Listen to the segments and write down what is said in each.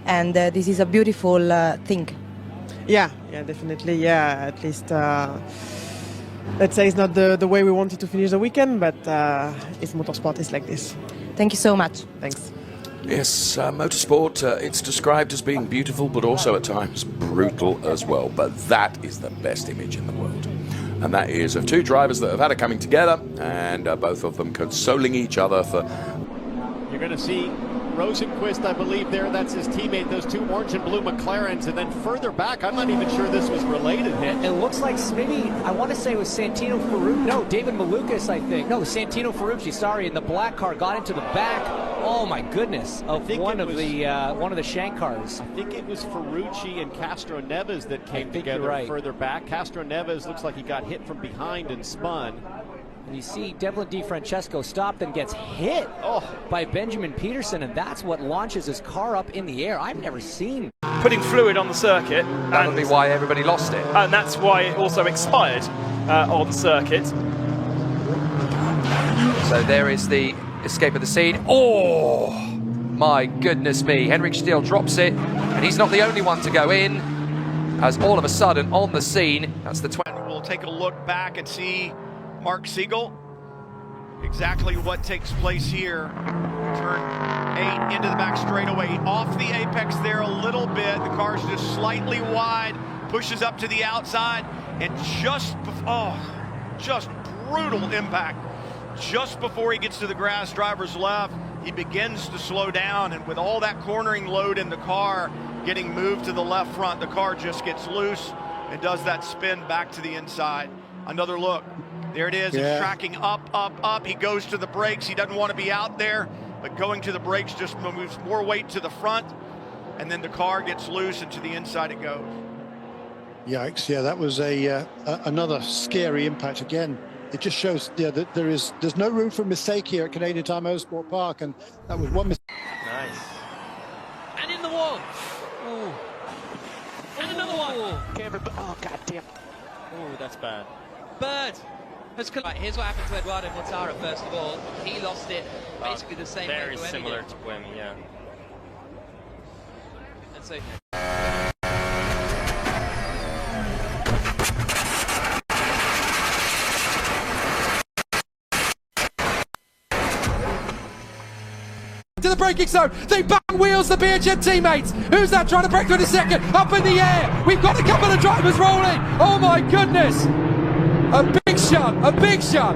and this is a beautiful thing. Yeah, definitely. Yeah, at least let's say it's not the way we wanted to finish the weekend, but it's motorsport is like this. Thank you so much. Thanks. Yes, motorsport, it's described as being beautiful, but also at times brutal as well. But that is the best image in the world. And that is of two drivers that have had it coming together, and both of them consoling each other for... You're going to see Rosenquist, I believe, there. That's his teammate, those two orange and blue McLarens. And then further back, I'm not even sure this was related. It looks like maybe, I want to say it was Santino Ferrucci. No, David Malukas, I think. No, Santino Ferrucci, sorry, in the black car, got into the back. Oh my goodness, of one of the shank cars. I think it was Ferrucci and Castro Neves that came together further back. Castro Neves looks like he got hit from behind and spun. And you see Devlin DiFrancesco stopped and gets hit by Benjamin Peterson, and that's what launches his car up in the air. I've never seen. Putting fluid on the circuit. That would be why everybody lost it. And that's why it also expired on circuit. So there is the escape of the scene. Oh, my goodness me. Henrik Steele drops it, and he's not the only one to go in, as all of a sudden on the scene, that's the 20. We'll take a look back and see Mark Siegel, exactly what takes place here. Turn 8 into the back straightaway, off the apex there a little bit. The car's just slightly wide, pushes up to the outside, and just brutal impact. Just before he gets to the grass, driver's left, he begins to slow down, and with all that cornering load in the car getting moved to the left front, the car just gets loose and does that spin back to the inside. Another look. There it is. Yeah. It's tracking up, up, up. He goes to the brakes. He doesn't want to be out there, but going to the brakes just moves more weight to the front, and then the car gets loose, and to the inside it goes. Yikes! Yeah, that was another scary impact again. It just shows, that there's no room for mistake here at Canadian Tire Motorsport Park, and that was one mistake. Nice. And in the wall. Ooh. And another one. Oh, goddamn. Oh, that's bad. Bird. Right, here's what happened to Eduardo Mortara first of all. He lost it basically the same way Very similar to Buemi, yeah. And so... To the braking zone, they bang wheels the BHM teammates. Who's that trying to break through in a second? Up in the air, we've got a couple of drivers rolling. Oh my goodness, a big shot, a big shot.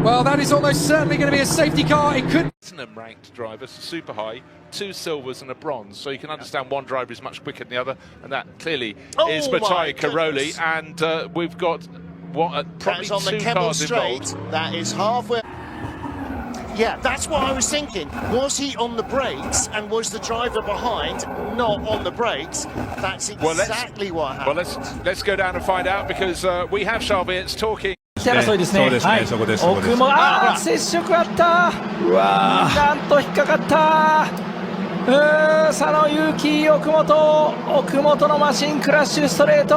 Well, that is almost certainly going to be a safety car. It could. Ranked drivers, super high, 2 silvers and a bronze, so you can understand one driver is much quicker than the other, and that clearly is Mattia Caroli, and we've got probably on the 2 Kemmel cars straight. involved. That is halfway. Yeah, that's what I was thinking. Was he on the brakes, and was the driver behind not on the brakes? That's exactly what happened. Well, let's go down and find out, because we have Charvier's talking. 争いですね。はい。奥も接触あった。うわ。なんと引っかかった。佐野勇気、奥本のマシンクラッシュストレート。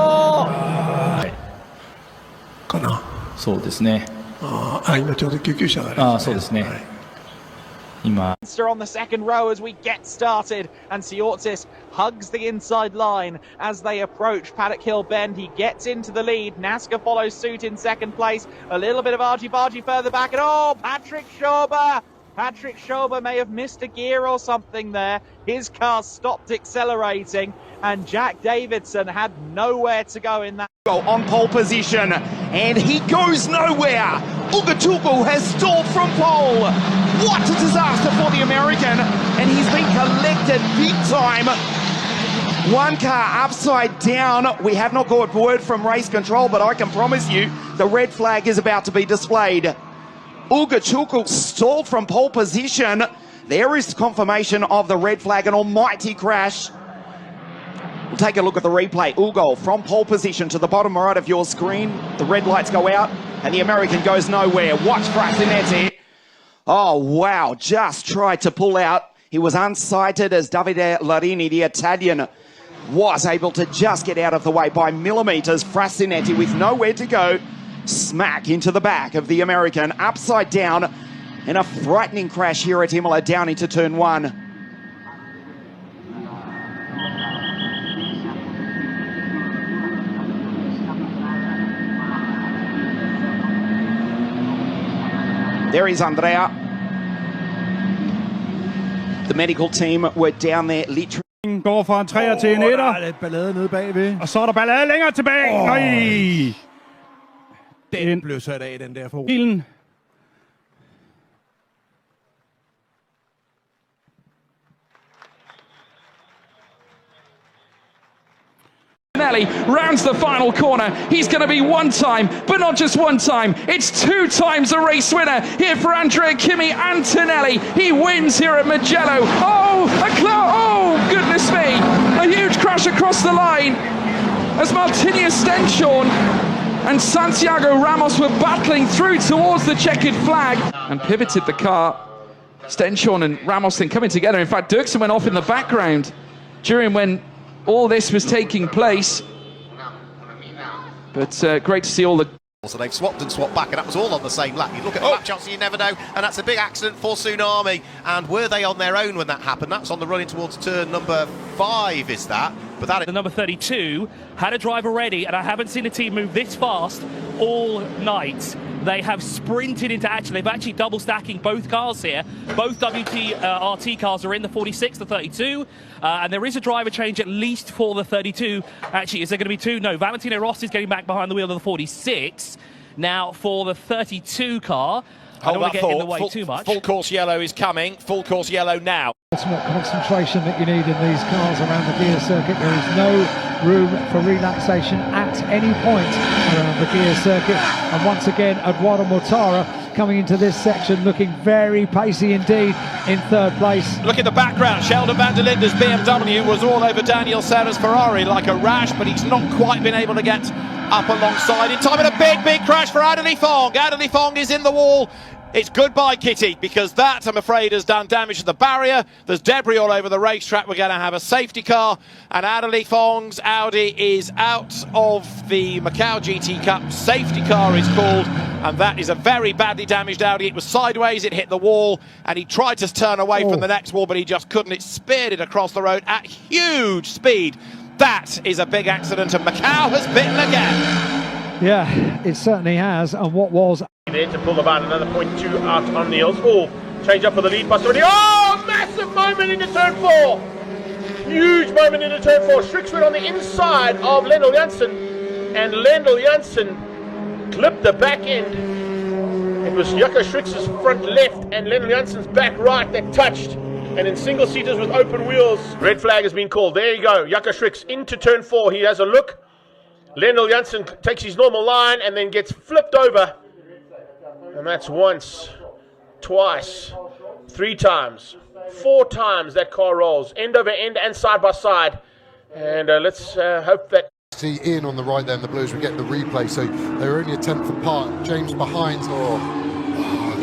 かな。そうですね。今ちょうど救急車が。そうですね。on the second row as we get started, and Siortis hugs the inside line as they approach Paddock Hill Bend. He gets into the lead. Nasca follows suit in second place. A little bit of argy-bargy further back, and Patrick Schober may have missed a gear or something there. His car stopped accelerating, and Jack Davidson had nowhere to go in that. On pole position, and he goes nowhere. Ugatuku has stalled from pole. What a disaster for the American, and he's been collected big time. One car upside down. We have not got word from race control, but I can promise you the red flag is about to be displayed. Ugatuku stalled from pole position. There is confirmation of the red flag, an almighty crash. We'll take a look at the replay. Ugo from pole position to the bottom right of your screen. The red lights go out, and the American goes nowhere. Watch Frasinetti. Oh, wow. Just tried to pull out. He was unsighted as Davide Larini, the Italian, was able to just get out of the way by millimeters. Frasinetti with nowhere to go. Smack into the back of the American, upside down, in a frightening crash here at Imola, down into turn 1. There is Andrea. The medical team were down there literally. Går fra en 3'er til en 1'er. Der er lidt ballade nede bagved. Og så er der ballade længere tilbage. Nej. Den blev sat af, den der for bilen. Antonelli rounds the final corner. He's going to be one time, but not just one time. It's 2 times a race winner here for Andrea Kimi Antonelli. He wins here at Mugello. Oh, goodness me. A huge crash across the line as Martinius Stenshorn and Santiago Ramos were battling through towards the checkered flag and pivoted the car. Stenshorn and Ramos then coming together. In fact, Dirksen went off in the background during when all this was taking place, but great to see all the... So they've swapped and swapped back, and that was all on the same lap. You look at the lap chance and you never know, and that's a big accident for Tsunami. And were they on their own when that happened? That's on the run in towards turn number 5, is that? But that... The number 32 had a driver ready, and I haven't seen a team move this fast all night. They have sprinted into action. They've actually double stacking both cars here. Both RT cars are in the 46, the 32, and there is a driver change at least for the 32. Actually, is there going to be 2? No, Valentino Rossi is getting back behind the wheel of the 46. Now for the 32 car, I don't want to get in the way too much. Full course yellow is coming. Full course yellow now. Ultimate concentration that you need in these cars around the gear circuit. There is no room for relaxation at any point around the gear circuit. And once again, Eduardo Mortara coming into this section looking very pacey indeed in 3rd place. Look at the background. Sheldon van der Linde's BMW was all over Daniel Serra's Ferrari like a rash, but he's not quite been able to get up alongside in time. And a big crash for Adderley Fong. Adderley Fong is in the wall. It's goodbye, Kitty, because that, I'm afraid, has done damage to the barrier. There's debris all over the racetrack. We're going to have a safety car, and Adderley Fong's Audi is out of the Macau GT Cup. Safety car is called, and that is a very badly damaged Audi. It was sideways, it hit the wall, and he tried to turn away from the next wall, but he just couldn't. It speared it across the road at huge speed. That is a big accident, and Macau has bitten again. Yeah, it certainly has, and what was... There to pull about another 0.2 out on Niels. Change up for the lead pass already. Massive moment into turn 4. Huge moment into turn 4. Striksrud on the inside of Lendl Janssen, and Lendl Janssen clipped the back end. It was Jacco Striks's front left and Lendl Janssen's back right that touched. And in single seaters with open wheels, red flag has been called. There you go. Jacco Striks into turn 4. He has a look. Lendl Janssen takes his normal line and then gets flipped over. And that's once, twice, 3 times, 4 times that car rolls, end over end and side by side. And let's hope that... See Ian on the right there in the blues, we get the replay, so they're only a 10th apart. James behind.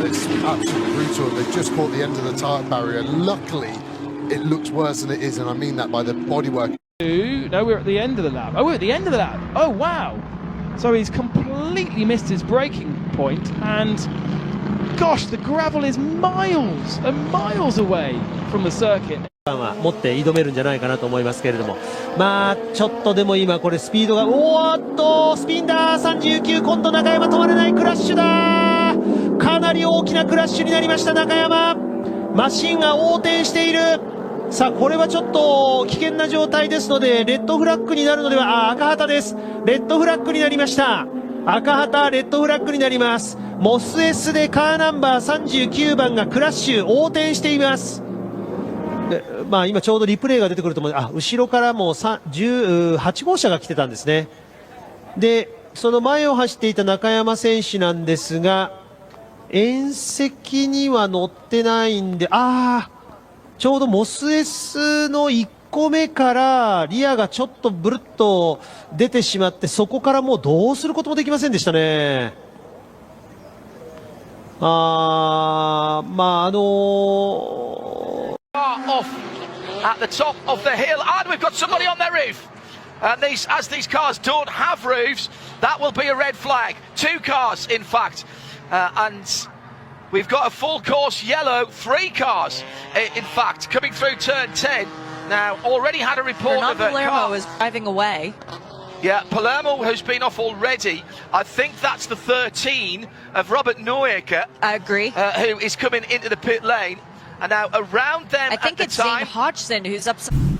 It's absolutely brutal. They've just caught the end of the tyre barrier. Luckily, it looks worse than it is, and I mean that by the bodywork. No, we're at the end of the lap. We're at the end of the lap. Oh, wow. So he's completely missed his braking point, and gosh, the gravel is miles and miles away from the circuit. 持って挑めるんじゃないかなと思いますけれども、まあちょっとでも今これスピードがスピンだ39、今度中山止まれない、クラッシュだ、かなり大きなクラッシュになりました中山、マシンが横転している。さあこれはちょっと危険な状態ですのでレッドフラッグになるのでは、赤旗です。レッドフラッグになりました。赤旗レッドフラッグになります。モス S でカーナンバー39番がクラッシュ横転しています。でまあ今ちょうどリプレイが出てくると思う。後ろからも18号車が来てたんですね。でその前を走っていた中山選手なんですが、縁石には乗ってないんで、ちょうどモス S の1個目からリアがちょっとブルッと出てしまって、そこからもうどうすることもできませんでしたね。Off at the top of the hill, and we've got somebody on their roof. And as these cars don't have roofs, that will be a red flag. 2 cars, in fact, and we've got a full course yellow, 3 cars, in fact, coming through turn 10. Now, already had a report of a car. is driving away. Yeah, Palermo has been off already. I think that's the 13 of Robert Neuecker. I agree. Who is coming into the pit lane. And now around them I think it's Zane Hodgson who's up.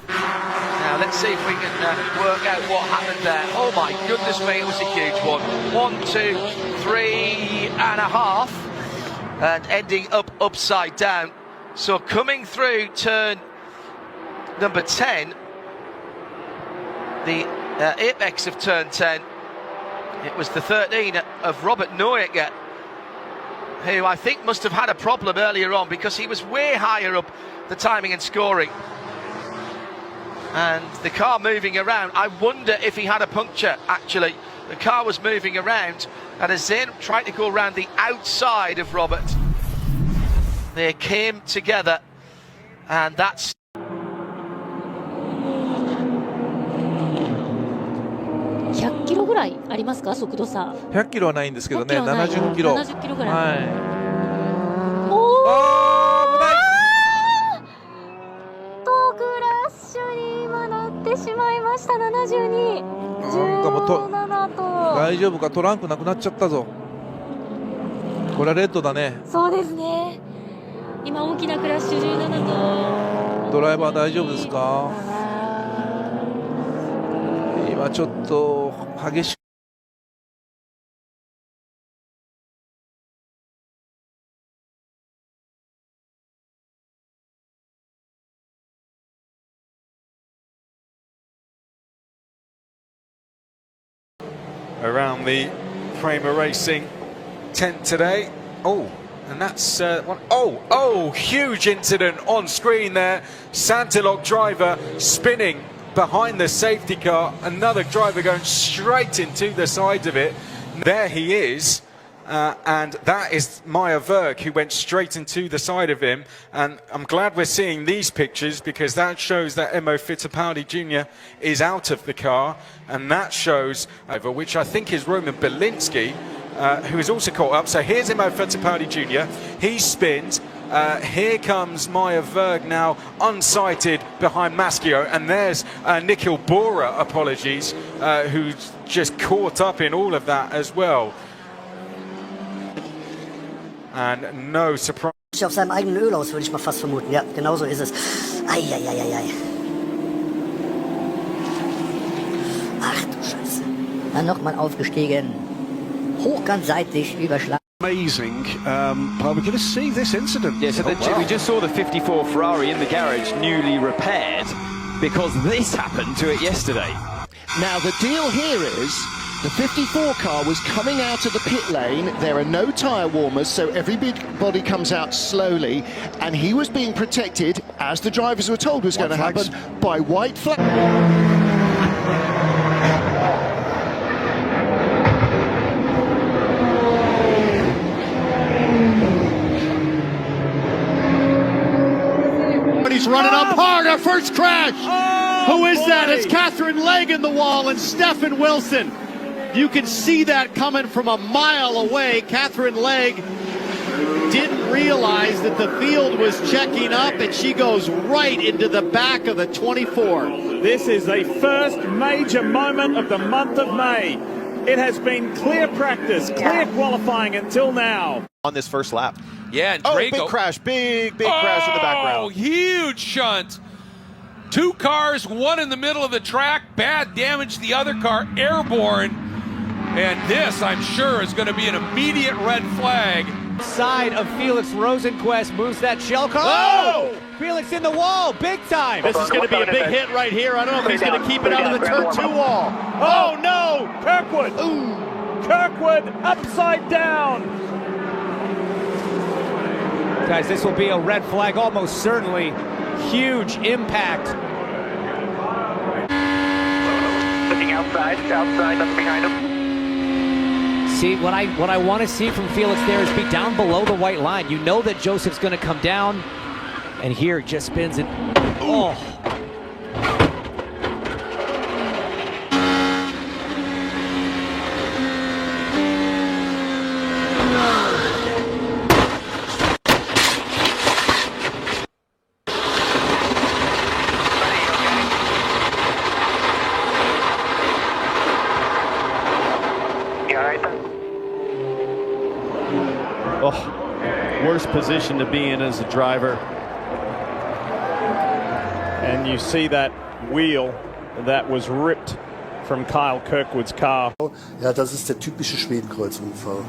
Now let's see if we can work out what happened there. Oh my goodness me, it was a huge one. 1, 2, 3.5. And ending up upside down. So coming through turn number 10, the apex of turn 10, it was the 13 of Robert Neuecker, who I think must have had a problem earlier on because he was way higher up the timing and scoring. And the car moving around, I wonder if he had a puncture actually. The car was moving around, and as Zane tried to go around the outside of Robert, they came together, and that's...100キロぐらいありますか、速度差。100キロはないんですけどね、70キロ。70キロぐらい。はい。おー、危ない。クラッシュに今なってしまいました。72。なんかもう17と。大丈夫か、トランクなくなっちゃったぞ。これはレッドだね。そうですね。今大きなクラッシュ17と。ドライバー大丈夫ですか。今ちょっと激しく。Around the Prema Racing tent today. Oh, and that's one. Oh, huge incident on screen there. Santilok driver spinning behind the safety car. Another driver going straight into the side of it. There he is. And that is Maya Verk, who went straight into the side of him. And I'm glad we're seeing these pictures because that shows that Emo Fittipaldi Jr. is out of the car. And that shows, over which I think is Roman Belinsky, who is also caught up. So here's Emo Fittipaldi Jr. He spins. Here comes Maya Verg now unsighted behind Maschio, and there's Nikhil Bora, apologies, who's just caught up in all of that as well. And no surprise. Auf seinem eigenen Öl aus, würde ich mal fast vermuten. Ja, genau so ist es. Eieieiei. Ach du Scheiße. Dann nochmal aufgestiegen. Hochkantseitig überschlagen. Amazing, but we're going to see this incident. Yeah, so we just saw the 54 Ferrari in the garage, newly repaired, because this happened to it yesterday. Now the deal here is the 54 car was coming out of the pit lane. There are no tyre warmers, so everybody comes out slowly, and he was being protected, as the drivers were told was going to happen, by white flags. He's running up hard, our first crash. Who is that? It's Catherine Legg in the wall and Stefan Wilson. You can see that coming from a mile away. Catherine Legg didn't realize that the field was checking up, and she goes right into the back of the 24. This is the first major moment of the month of May. It has been clear practice, clear qualifying until now. On this first lap. Yeah, and Drago. Big crash, big crash in the background. Oh, huge shunt. Two cars, one in the middle of the track, bad damage, the other car airborne. And this, I'm sure, is going to be an immediate red flag. Side of Felix Rosenquist moves that shell car. Oh! Felix in the wall, big time. This is going to be a big hit right here. I don't know if he's going to keep it out of the turn 2 wall. Oh, no! Kirkwood. Ooh. Kirkwood upside down. Guys, this will be a red flag, almost certainly. Huge impact. Looking outside, nothing behind him. See, what I want to see from Felix there is be down below the white line. You know that Joseph's going to come down, and here just spins it. Oh. worst position to be in as a driver. And you see that wheel that was ripped from Kyle Kirkwood's car. Ja, das ist der typische Schwedenkreuzunfall.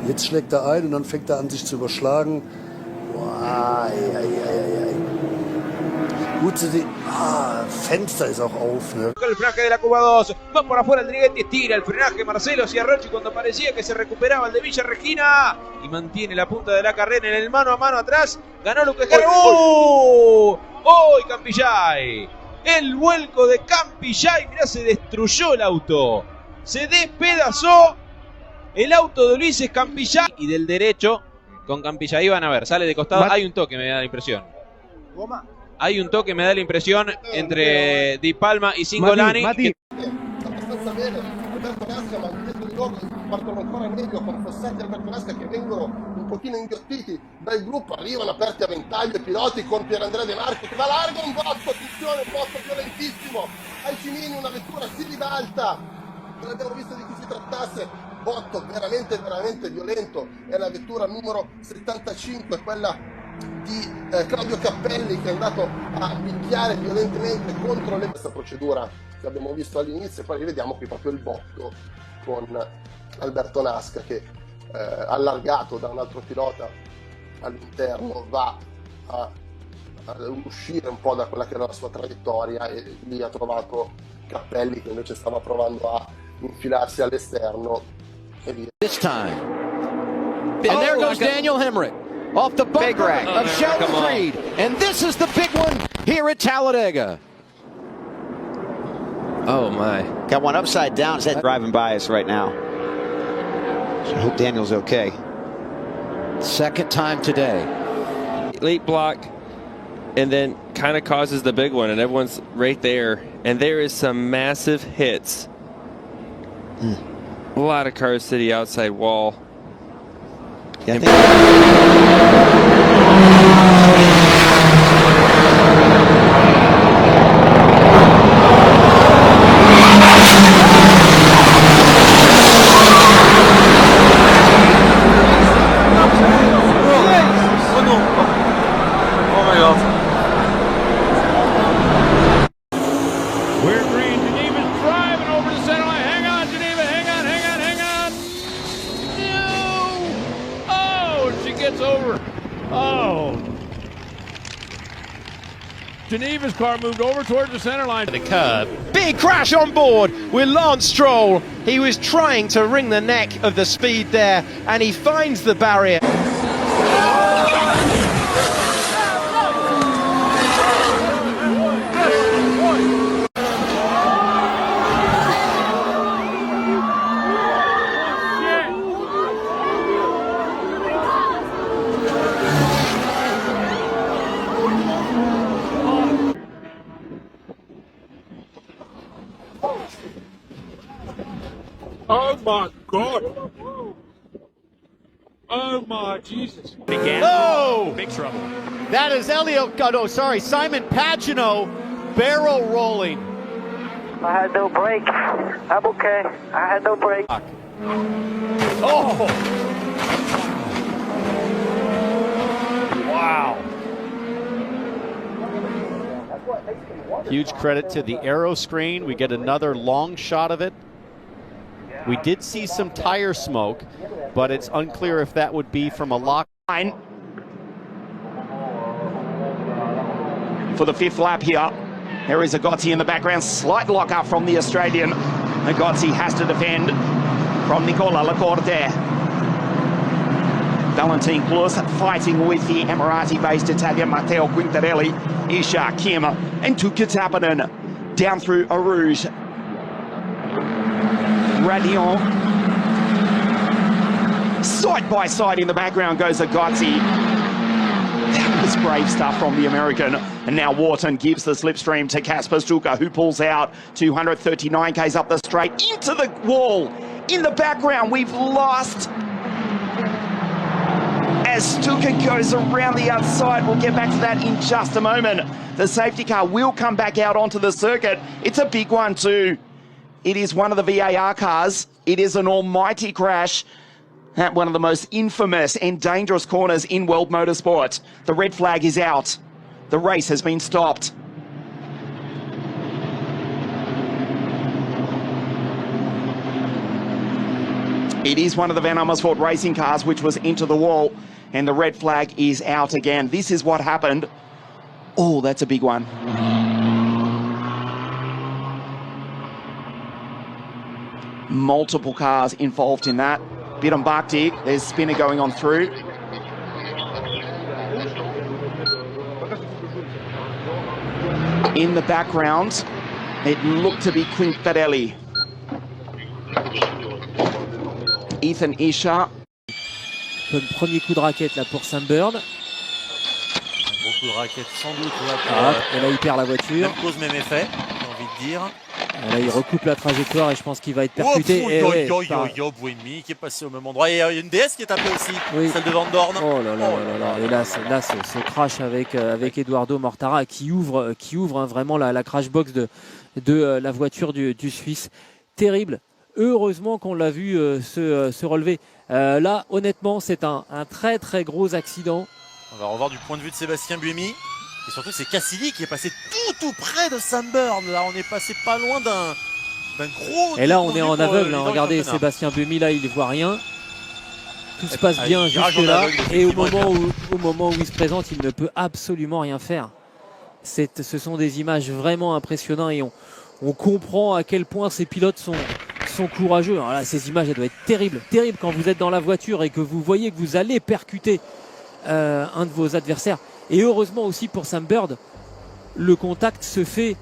Jetzt schlägt er ein und dann fängt er an, sich zu überschlagen. Gut zu sehen. Fenster ist auch auf, ne? El frenaje de la Cuba 2, va por afuera el Triguetti, tira el frenaje Marcelo Ciarrochi cuando parecía que se recuperaba el de Villa Regina y mantiene la punta de la carrera en el mano a mano atrás, ganó Lucas Herrera. ¡Oh! Campillay! El vuelco de Campillay, mirá, se destruyó el auto, se despedazó el auto de Ulises Campillay y del derecho con Campillay van a ver, sale de costado, hay un toque, me da la impresión. Hay un toque, me da la impresión, entre Di Palma y Cingolani. Abbastanza bene, Alberto Nasca, ma dietro di loro partono ancora meglio con Fossati e Alberto Nasca che vengono un pochino inghiottiti dal gruppo, arrivano aperti a ventaglio i piloti con Pierandrea De Marco che va largo un botto, attenzione, un botto violentissimo, ai Cimini una vettura si ribalta, non abbiamo visto di chi si trattasse, botto veramente violento, è la vettura numero 75, quella di Claudio Cappelli che è andato a picchiare violentemente contro questa procedura che abbiamo visto all'inizio e poi rivediamo qui proprio il botto con Alberto Nasca che allargato da un altro pilota all'interno va a uscire un po' da quella che era la sua traiettoria e lì ha trovato Cappelli che invece stava provando a infilarsi all'esterno e via. This time. And there goes Daniel Hemrick off the bumper of Sheldon Creed. And this is the big one here at Talladega. Oh my. Got one upside down. Is that driving by us right now? So I hope Daniel's okay. Second time today. Late block and then kind of causes the big one and everyone's right there. And there is some massive hits. A lot of cars to the outside wall. Yeah, We're green. Geneva's driving over the center line. Hang on, Geneva. Hang on. No! Oh, she gets over. Oh. Geneva's car moved over towards the center line. The curb. Big crash on board with Lance Stroll. He was trying to wring the neck of the speed there, and he finds the barrier. Oh my God! Oh my Jesus! Oh! Big trouble. That is Simon Pagino barrel rolling. I had no brake. I'm okay. I had no brake. Oh! Wow. Huge credit to the aero screen. We get another long shot of it. We did see some tire smoke, but it's unclear if that would be from a lock line. For the fifth lap here, there is Agozzi in the background. Slight lockup from the Australian. Agozzi has to defend from Nicola Lacorte. Valentin Plus fighting with the Emirati-based Italian Matteo Quintarelli, Isha Kim, and Tuukka Tappinen down through Eau Rouge. Radion. Side by side in the background goes Agozzi. That was brave stuff from the American. And now Wharton gives the slipstream to Kasper Stuka, who pulls out 239 k's up the straight into the wall. In the background, we've lost as Stuka goes around the outside. We'll get back to that in just a moment. The safety car will come back out onto the circuit. It's a big one too. It is one of the VAR cars. It is an almighty crash. at one of the most infamous and dangerous corners in world motorsport. The red flag is out. The race has been stopped. It is one of the Van Amersfoort racing cars which was into the wall, and the red flag is out again. This is what happened. Oh, that's a big one. Multiple cars involved in that. Bidon Bakti, there's spinner going on through. In the background, it looked to be Quintarelli. Ethan Isha. Premier coup de raquette là pour Sam Bird. Un gros coup de raquette sans doute. Et là il perd la voiture. Même cause, même effet, j'ai envie de dire. Là il recoupe la trajectoire et je pense qu'il va être percuté. Buemi qui est passé au même endroit. Et il y a une DS qui est tapée aussi, celle de Van Dorn. Oh là là là là. Et là ce crash avec Eduardo Mortara qui ouvre vraiment la crash box de la voiture du Suisse. Terrible. Heureusement qu'on l'a vu se relever. Là, honnêtement, c'est un très très gros accident. On va revoir du point de vue de Sébastien Buemi. Et surtout, c'est Cassidy qui est passé tout près de Sam Bird. Là, on est passé pas loin d'un gros... Et là, on est en aveugle. Regardez, Sébastien Buemi, là, il ne voit rien. Tout se passe bien jusque là. Et au moment où il se présente, il ne peut absolument rien faire. Ce sont des images vraiment impressionnantes et on comprend à quel point ces pilotes sont courageux. Alors là, ces images, elles doivent être terribles quand vous êtes dans la voiture et que vous voyez que vous allez percuter un de vos adversaires. Et heureusement aussi pour Sam Bird, le contact se fait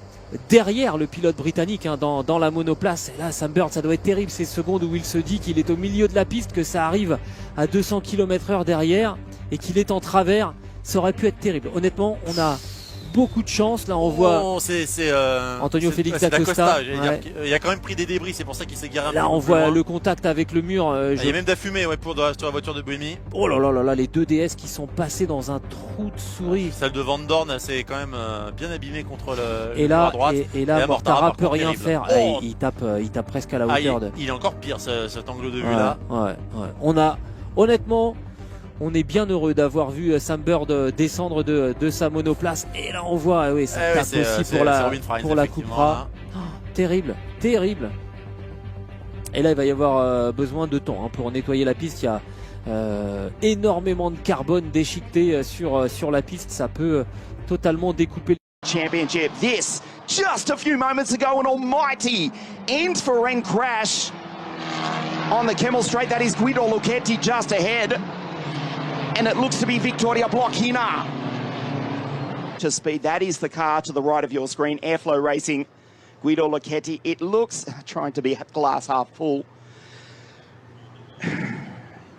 derrière le pilote britannique dans la monoplace. Et là, Sam Bird, ça doit être terrible ces secondes où il se dit qu'il est au milieu de la piste, que ça arrive à 200 km/h derrière et qu'il est en travers. Ça aurait pu être terrible. Honnêtement, on a beaucoup de chance. Là, on voit Antonio Félix Acosta. Il a quand même pris des débris, c'est pour ça qu'il s'est garé un peu. Là, on voit le contact avec le mur. Il y a même de la fumée sur la voiture de Buemi. Oh là là là là, les deux DS qui sont passés dans un trou de souris. Celle de Van Dorn, c'est quand même bien abîmé contre le à droite. Et là, Mortara peut rien faire. Il tape presque à la hauteur. Il est encore pire cet angle de vue là. On a, honnêtement, on est bien heureux d'avoir vu Sam Bird descendre de sa monoplace. Et là, on voit, ça tape aussi pour la Cupra. Terrible. Et là, il va y avoir besoin de temps pour nettoyer la piste. Il y a énormément de carbone déchiqueté sur la piste. Ça peut totalement découper. Championship. This, just a few moments ago, an almighty end-for-end crash on the Kemmel Straight. That is Guido Lucchetti just ahead. And it looks to be Victoria Blochina. To speed, that is the car to the right of your screen, Airflow Racing, Guido Lucchetti. It looks, trying to be glass half full.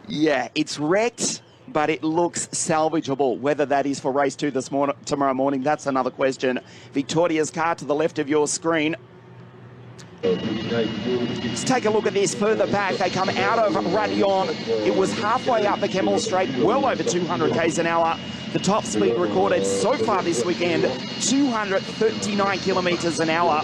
Yeah, it's wrecked, but it looks salvageable. Whether that is for race 2 tomorrow morning, that's another question. Victoria's car to the left of your screen. Let's take a look at this further back. They come out of Radion. It was halfway up the Kemmel Straight, well over 200 k's an hour. The top speed recorded so far this weekend, 239 kilometres an hour.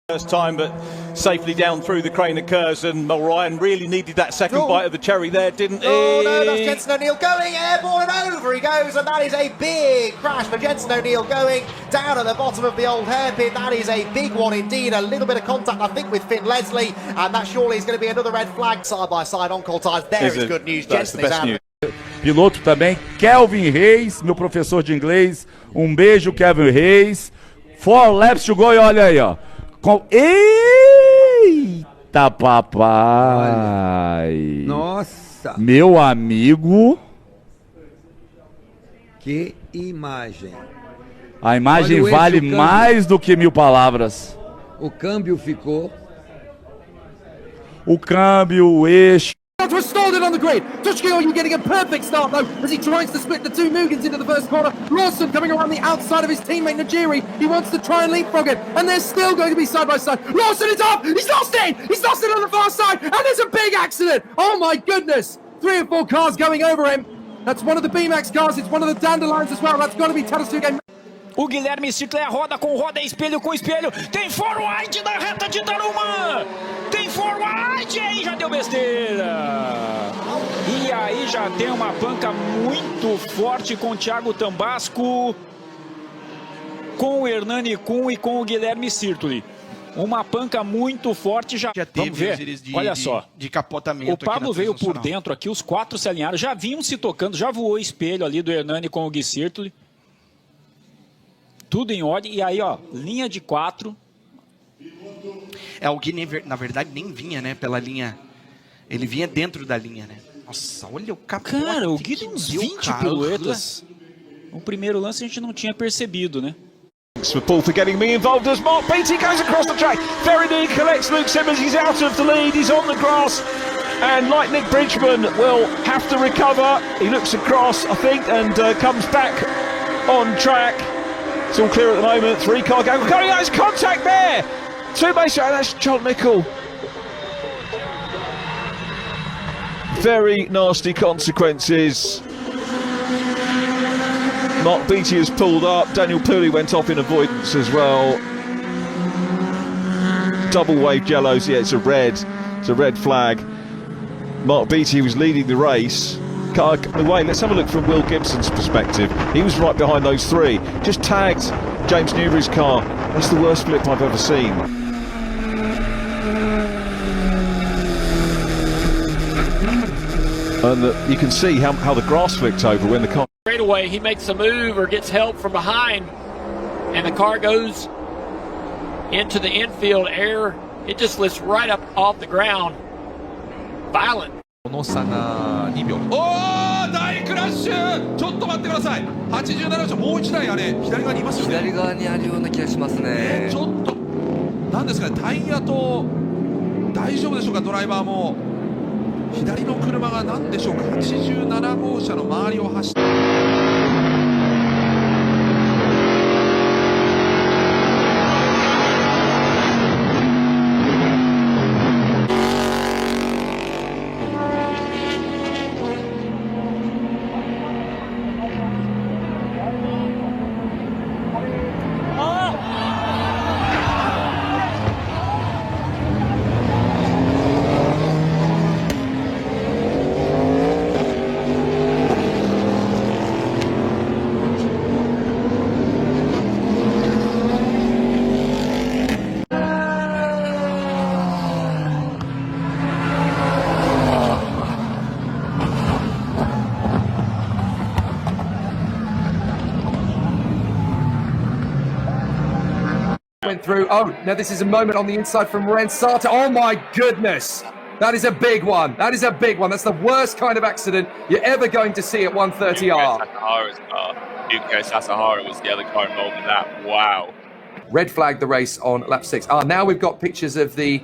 First time, but safely down through the crane of curves, and Ryan really needed that second bite of the cherry there, didn't he? Oh no, that's Jensen O'Neill going airborne, and over he goes, and that is a big crash for Jensen O'Neill going down at the bottom of the old hairpin. That is a big one indeed. A little bit of contact, I think, with Finn Leslie, and that surely is going to be another red flag. Side by side on call tires. There is good news. Jensen is out. Piloto também, Kelvin Reis, meu professor de inglês. Beijo, Kelvin Reis. 4 laps to go, e olha aí, ó. Eita, papai! Nossa! Meu amigo! Que imagem! A imagem vale mais do que 1000 palavras. O câmbio ficou. O câmbio, o eixo. Stalled it on the grid. Tushkio getting a perfect start though as he tries to split the two Mugans into the first corner. Lawson coming around the outside of his teammate Najiri. He wants to try and leapfrog it, and they're still going to be side by side. Lawson is up. He's lost it. He's lost it on the far side, and there's a big accident. Oh my goodness! 3 or 4 cars going over him. That's one of the BMAX cars. It's one of the Dandelions as well. That's got to be Tadasuke. O Guilherme Sittler roda com roda, espelho com espelho. Tem forward na reta de Taruma. Tem forward, e aí já deu besteira. E aí já tem uma panca muito forte com o Thiago Tambasco, com o Hernani Kuhn e com o Guilherme Sirtoli. Uma panca muito forte já. Vamos ver, olha só. De capotamento. O Pablo veio por dentro aqui, os 4 se alinharam, já vinham se tocando, já voou espelho ali do Hernani com o Gui Sirtoli. Tudo em ordem, e aí ó, linha de 4. O Gui, na verdade, nem vinha, né, pela linha. Ele vinha dentro da linha, né? Nossa, olha o capote. Cara, o Gui tem uns 20 piruetas. No primeiro lance a gente não tinha percebido, né? Thanks for Paul for getting me involved as Mark Beattie goes across the track. Ferrady collects Luke Simmons, he's out of the lead, he's on the grass. And like Nick Bridgman will have to recover. He looks across, I think, and comes back on track. It's all clear at the moment. 3-car gang coming out. There's contact there. Two base, that's John Mickle. Very nasty consequences. Mark Beattie has pulled up. Daniel Pooley went off in avoidance as well. Double waved yellows. Yeah, it's a red. It's a red flag. Mark Beattie was leading the race. Away. Let's have a look from Will Gibson's perspective. He was right behind those 3. Just tagged James Newbury's car. That's the worst flip I've ever seen. And you can see how the grass flicked over when the car... Straight away, he makes a move or gets help from behind, and the car goes into the infield air. It just lifts right up off the ground. Violent. この差が2秒。おー、大クラッシュ。ちょっと待ってください。87章、もう1台あれ左側にいますよね。左側にあるような気がしますね。ちょっとなんですかね、タイヤと大丈夫でしょうか、ドライバーも。左の車が何でしょうか、87号車の周りを走って。Went through. Oh, now this is a moment on the inside from Rensata. Oh my goodness. That is a big one. That is a big one. That's the worst kind of accident you're ever going to see at 130R. Yuko Sasahara was the other car involved in that. Wow. Red flagged the race on lap 6. Now we've got pictures of the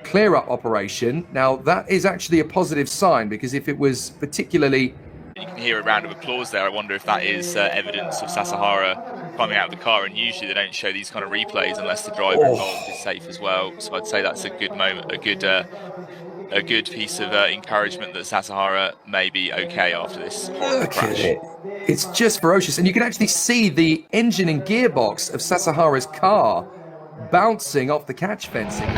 clear-up operation. Now that is actually a positive sign, because if it was particularly... You can hear a round of applause there. I wonder if that is evidence of Sasahara climbing out of the car, and usually they don't show these kind of replays unless the driver involved is safe as well. So I'd say that's a good moment, a good piece of encouragement that Sasahara may be okay after this horrible crash. It's just ferocious, and you can actually see the engine and gearbox of Sasahara's car bouncing off the catch fencing.